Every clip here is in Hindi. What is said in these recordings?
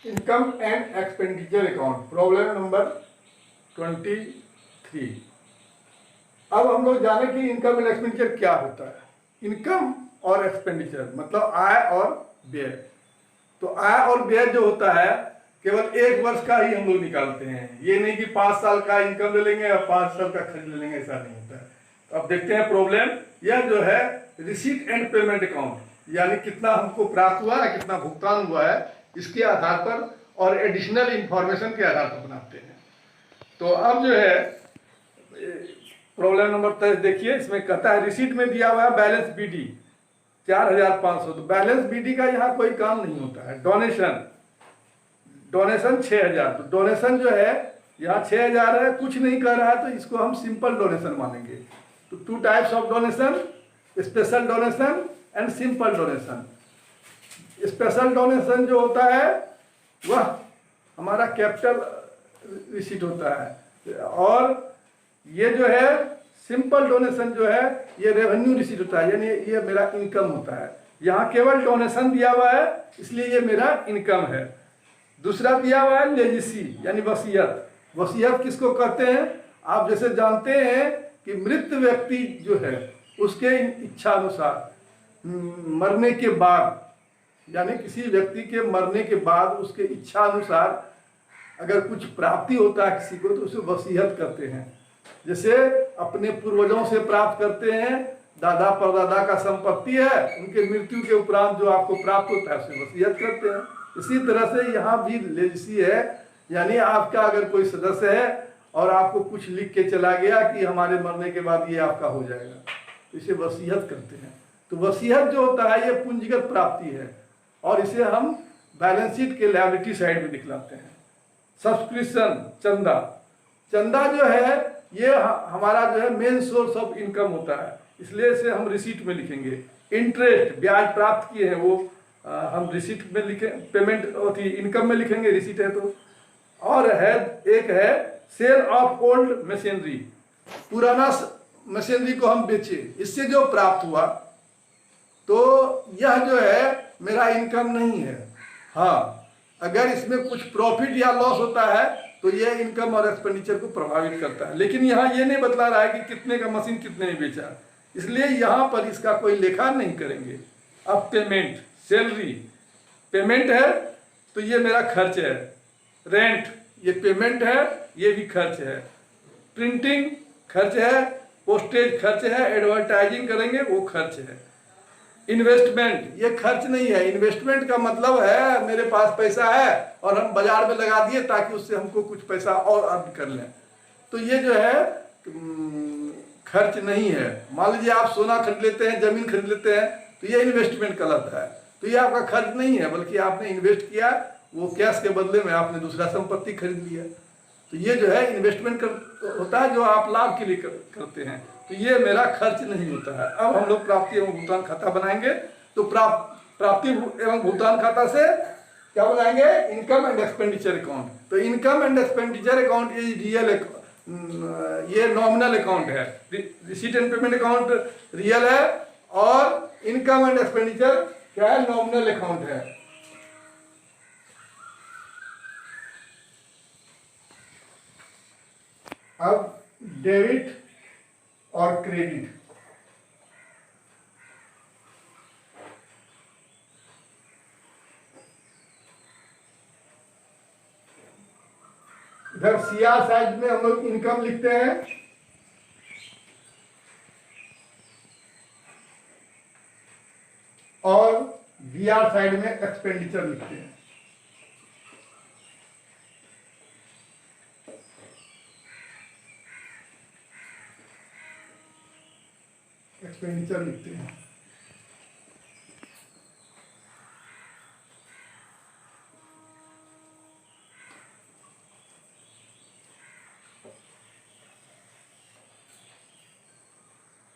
Income and expenditure account, problem number 23। अब हम लोग जाने कि इनकम एंड एक्सपेंडिचर क्या होता है। इनकम और एक्सपेंडिचर मतलब आय और व्यय। तो आय और व्यय जो होता है केवल एक वर्ष का ही हम लोग निकालते हैं, ये नहीं कि 5 साल का इनकम ले लेंगे और 5 साल का खर्च ले लेंगे, ऐसा नहीं होता है। तो अब देखते हैं प्रॉब्लम। यह जो है रिसीट एंड पेमेंट अकाउंट, यानी कितना हमको प्राप्त हुआ है, कितना भुगतान हुआ है, इसके आधार पर और एडिशनल इंफॉर्मेशन के आधार पर बनाते हैं। तो अब जो है प्रॉब्लम नंबर 23 देखिए, इसमें कहता है रिसीट में दिया हुआ है बैलेंस बीडी 4500। तो बैलेंस बीडी का यहाँ कोई काम नहीं होता है। डोनेशन 6000। तो डोनेशन जो है यहाँ 6000 है, कुछ नहीं कर रहा है, तो इसको हम सिंपल डोनेशन मानेंगे। तो 2 types of donation, special donation and simple donation. Special donation जो होता है वह हमारा कैपिटल रिसीट होता है, और ये जो है सिंपल डोनेशन जो है ये रेवेन्यू रिसीट होता है, यानी ये मेरा इनकम होता है। यहाँ केवल डोनेशन दिया हुआ है इसलिए ये मेरा इनकम है। दूसरा दिया हुआ है लेजिसी यानी वसीयत। वसीयत किसको कहते हैं? आप जैसे जानते हैं कि मृत व्यक्ति जो है उसके इच्छा अनुसार मरने के बाद, यानी किसी व्यक्ति के मरने के बाद उसके इच्छा अनुसार अगर कुछ प्राप्ति होता है किसी को, तो उसे वसीयत करते हैं। जैसे अपने पूर्वजों से प्राप्त करते हैं, दादा परदादा का संपत्ति है, उनके मृत्यु के उपरांत जो आपको प्राप्त होता है उसे वसीयत करते हैं। इसी तरह से यहाँ भी लेजिसी है, यानी आपका अगर कोई सदस्य है और आपको कुछ लिख के चला गया कि हमारे मरने के बाद ये आपका हो जाएगा, तो इसे वसीयत करते हैं। तो वसीयत जो होता है ये पूंजीगत प्राप्ति है, और इसे हम बैलेंस शीट के लायबिलिटी साइड में दिखलाते हैं। सब्सक्रिप्शन, चंदा। चंदा जो है ये हमारा जो है मेन सोर्स ऑफ इनकम होता है, इसलिए इसे हम रिसीट में लिखेंगे। इंटरेस्ट, ब्याज प्राप्त किए हैं वो हम रिसीट में लिखें, पेमेंट होती इनकम में लिखेंगे, रिसीट है तो। और है एक है सेल ऑफ ओल्ड मशीनरी, पुराना मशीनरी को हम बेचे, इससे जो प्राप्त हुआ, तो यह जो है मेरा इनकम नहीं है। हाँ, अगर इसमें कुछ प्रॉफिट या लॉस होता है तो यह इनकम और एक्सपेंडिचर को प्रभावित करता है, लेकिन यहाँ ये नहीं बतला रहा है कि कितने का मशीन कितने में बेचा, इसलिए यहाँ पर इसका कोई लेखा नहीं करेंगे। अब पेमेंट, सैलरी पेमेंट है तो ये मेरा खर्च है। रेंट ये पेमेंट है, ये भी खर्च है। प्रिंटिंग खर्च है, पोस्टेज खर्च है, एडवर्टाइजिंग करेंगे वो खर्च है। इन्वेस्टमेंट ये खर्च नहीं है। इन्वेस्टमेंट का मतलब है मेरे पास पैसा है और हम बाजार में लगा दिए ताकि उससे हमको कुछ पैसा और अर्न कर लें, तो ये जो है खर्च नहीं है। मान लीजिए आप सोना खरीद लेते हैं, जमीन खरीद लेते हैं, तो ये इन्वेस्टमेंट कहलाता है। तो ये आपका खर्च नहीं है, बल्कि आपने इन्वेस्ट किया, वो कैश के बदले में आपने दूसरा संपत्ति खरीद लिया। तो ये जो है इन्वेस्टमेंट होता है जो आप लाभ के लिए करते हैं, तो ये मेरा खर्च नहीं होता है। अब हम लोग प्राप्ति एवं भुगतान खाता बनाएंगे। तो प्राप्ति एवं भुगतान खाता से क्या बनाएंगे? Income and expenditure account. तो इनकम एंड एक्सपेंडिचर अकाउंट ये नॉमिनल अकाउंट है। Receipt and payment account real है, और इनकम एंड एक्सपेंडिचर क्या है? नॉमिनल अकाउंट है। अब डेबिट और क्रेडिट, इधर सीआर साइड में हम लोग इनकम लिखते हैं, और बीआर साइड में एक्सपेंडिचर लिखते हैं। एक्सपेंडिचर लिखते हैं।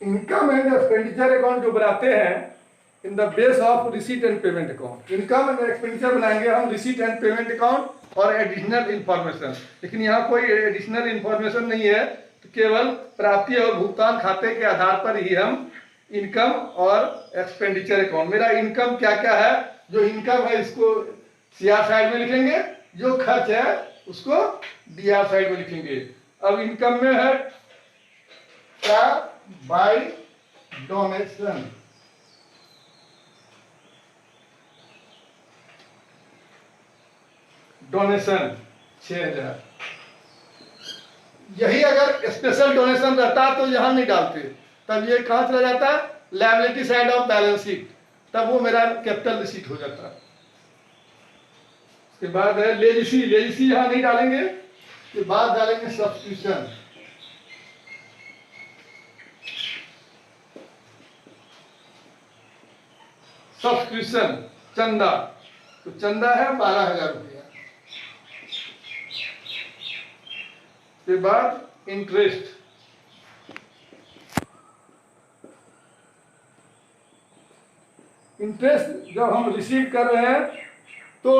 इनकम एंड एक्सपेंडिचर अकाउंट जो बनाते हैं in the base of receipt and payment account. Income and expenditure बनाएंगे हम रिसीट एंड पेमेंट अकाउंट और एडिशनल इंफॉर्मेशन, लेकिन यहाँ कोई एडिशनल इंफॉर्मेशन नहीं है, तो केवल प्राप्ति और भुगतान खाते के आधार पर ही हम इनकम और एक्सपेंडिचर अकाउंट। मेरा इनकम क्या क्या है? जो इनकम है इसको CR साइड में लिखेंगे, जो खर्च है उसको DR साइड में लिखेंगे। अब इनकम में है क्या? By donation. डोनेशन 6000। यही अगर स्पेशल डोनेशन रहता तो यहां नहीं डालते, तब ये कहां चला जाता? Liability side of balance sheet, तब वो मेरा कैपिटल रिसीट हो जाता। उसके बाद है लेजिसी। लेजिसी यहां नहीं डालेंगे, उसके बाद डालेंगे सब्स्टिट्यूशन। सब्स्टिट्यूशन चंदा, तो चंदा है 12,000 रुपया। के बाद इंटरेस्ट, इंटरेस्ट जब हम रिसीव कर रहे हैं तो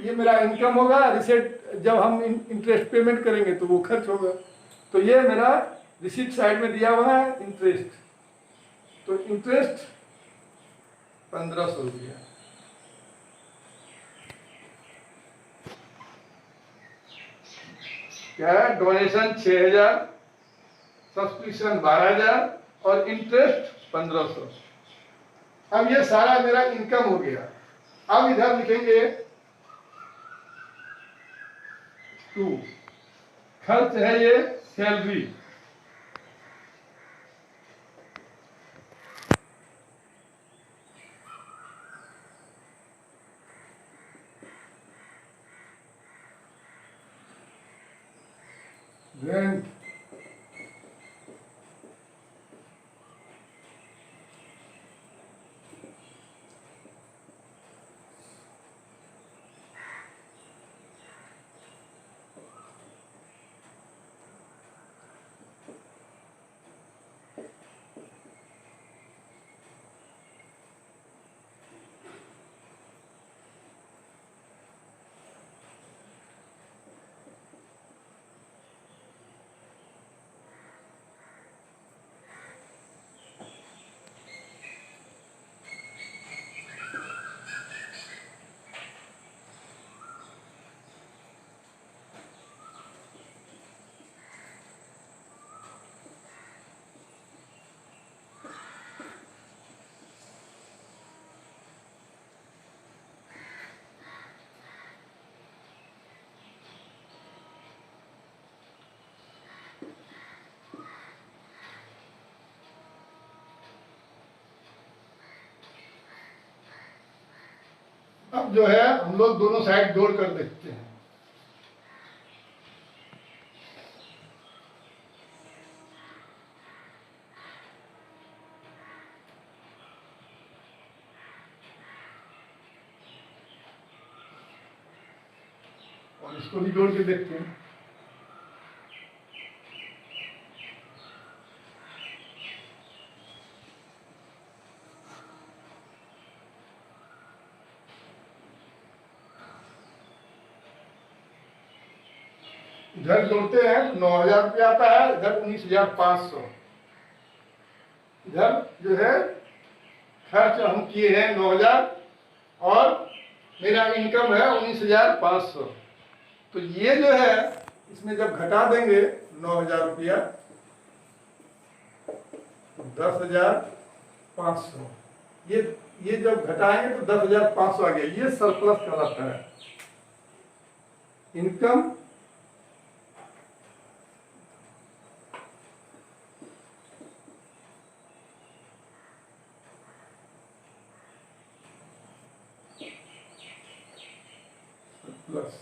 ये मेरा इनकम होगा, रिसीट जब हम इंटरेस्ट पेमेंट करेंगे तो वो खर्च होगा। तो ये मेरा रिसीट साइड में दिया हुआ है इंटरेस्ट। तो इंटरेस्ट 1500 रुपया। क्या है? डोनेशन 6000, सब्सक्रिप्शन 12,000 और इंटरेस्ट 1500। अब ये सारा मेरा इनकम हो गया। अब इधर लिखेंगे 2, खर्च है ये सैलरी। रेंट, अब जो है हम लोग दोनों साइड जोड़ कर देखते हैं। और इसको भी जोड़ के देखते हैं। इधर जोड़ते हैं 9,000 रुपया आता है, इधर 19,500। इधर जो है खर्च हम किए हैं 9,000 और मेरा इनकम है 19,500। तो ये जो है इसमें जब घटा देंगे 9,000 रुपया तो 10,500, ये जब घटाएंगे तो 10,500 आ गया। ये सरप्लस कहलाता है। इनकम प्लस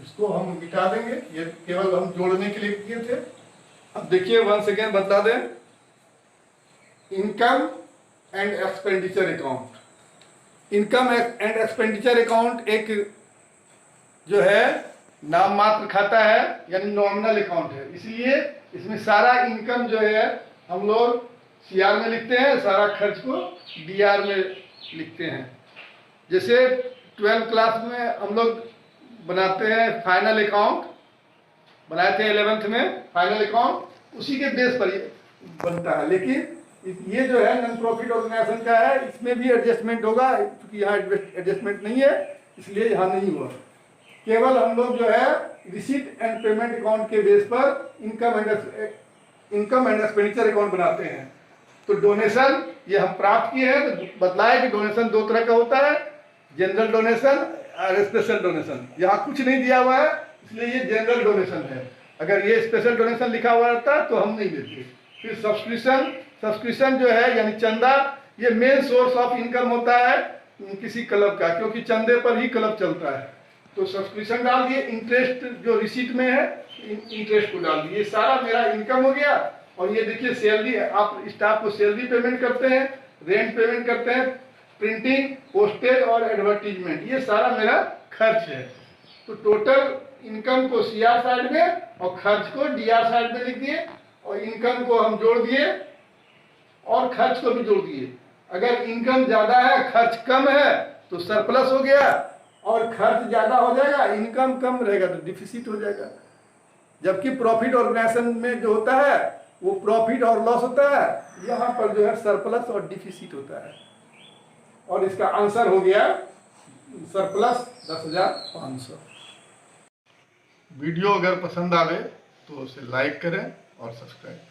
इसको हम मिटा देंगे, ये केवल हम जोड़ने के लिए किए थे। अब देखिए वन सेकेंड बता दें, income and expenditure account. Income and expenditure account एक जो है नाम मात्र खाता है, यानी नॉमिनल अकाउंट है। इसलिए इसमें सारा इनकम जो है हम लोग CR में लिखते हैं, सारा खर्च को DR में लिखते हैं। जैसे 12th क्लास में हम लोग बनाते हैं फाइनल अकाउंट, बनाए थे 11th में फाइनल अकाउंट, उसी के बेस पर ये बनता है। लेकिन ये जो है नॉन प्रॉफिट ऑर्गेनाइजेशन का है, इसमें भी एडजस्टमेंट होगा, क्योंकि यहाँ एडजस्टमेंट नहीं है इसलिए यहाँ नहीं हुआ। केवल हम लोग जो है रिसीट एंड पेमेंट अकाउंट के बेस पर इनकम एंड एक्सपेंडिचर अकाउंट बनाते हैं। तो डोनेशन ये हम प्राप्त किए हैं, तो बतलाया कि डोनेशन दो तरह का होता है, जनरल डोनेशन और स्पेशल डोनेशन। यहाँ कुछ नहीं दिया हुआ है इसलिए ये जनरल डोनेशन है। अगर ये स्पेशल डोनेशन लिखा हुआ रहता तो हम नहीं देते। फिर सब्सक्रिप्शन जो है यानी चंदा, ये मेन सोर्स ऑफ इनकम होता है किसी क्लब का, क्योंकि चंदे पर ही क्लब चलता है। तो सब्सक्रिप्शन डाल दिए, इंटरेस्ट जो रिसीट में है इंटरेस्ट को डाल दिए, सारा मेरा इनकम हो गया। और ये देखिए सैलरी, आप स्टाफ को सैलरी पेमेंट करते हैं, रेंट पेमेंट करते हैं, प्रिंटिंग, पोस्टेज और एडवर्टीजमेंट, ये सारा मेरा खर्च है। तो टोटल इनकम को सीआर साइड में और खर्च को डीआर साइड में लिख दिए, और इनकम को हम जोड़ दिए और खर्च को भी जोड़ दिए। अगर इनकम ज्यादा है खर्च कम है तो सरप्लस हो गया, और खर्च ज्यादा हो जाएगा इनकम कम रहेगा तो डिफिसिट हो जाएगा। जबकि प्रॉफिट ऑर्गेनाइजेशन में जो होता है वो प्रॉफिट और लॉस होता है, यहाँ पर जो है सरप्लस और डिफिसिट होता है। और इसका आंसर हो गया सरप्लस 10,500। वीडियो अगर पसंद आवे तो उसे लाइक करें और सब्सक्राइब करें।